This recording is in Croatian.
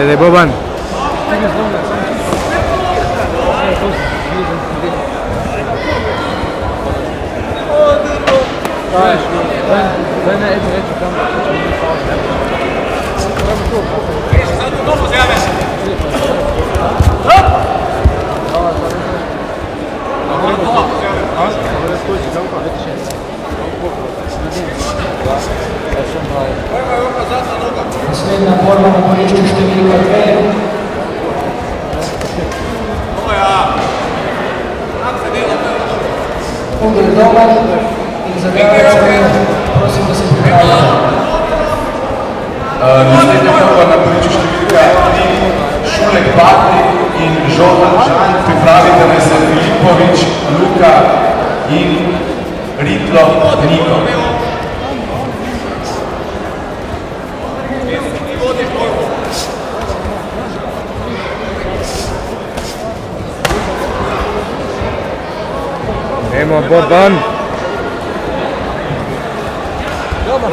De Boban. Naslednja borba na bojišču številka 2. Ugled dobar in zagravac, prosim, da se pripravljamo. Naslednja borba na bojišču številka 3. Šulek Patrik in Žoldan Žan. Pripravite me se Filipovič, Luka in Ritlo Niko. Nemo Boban. Dobar,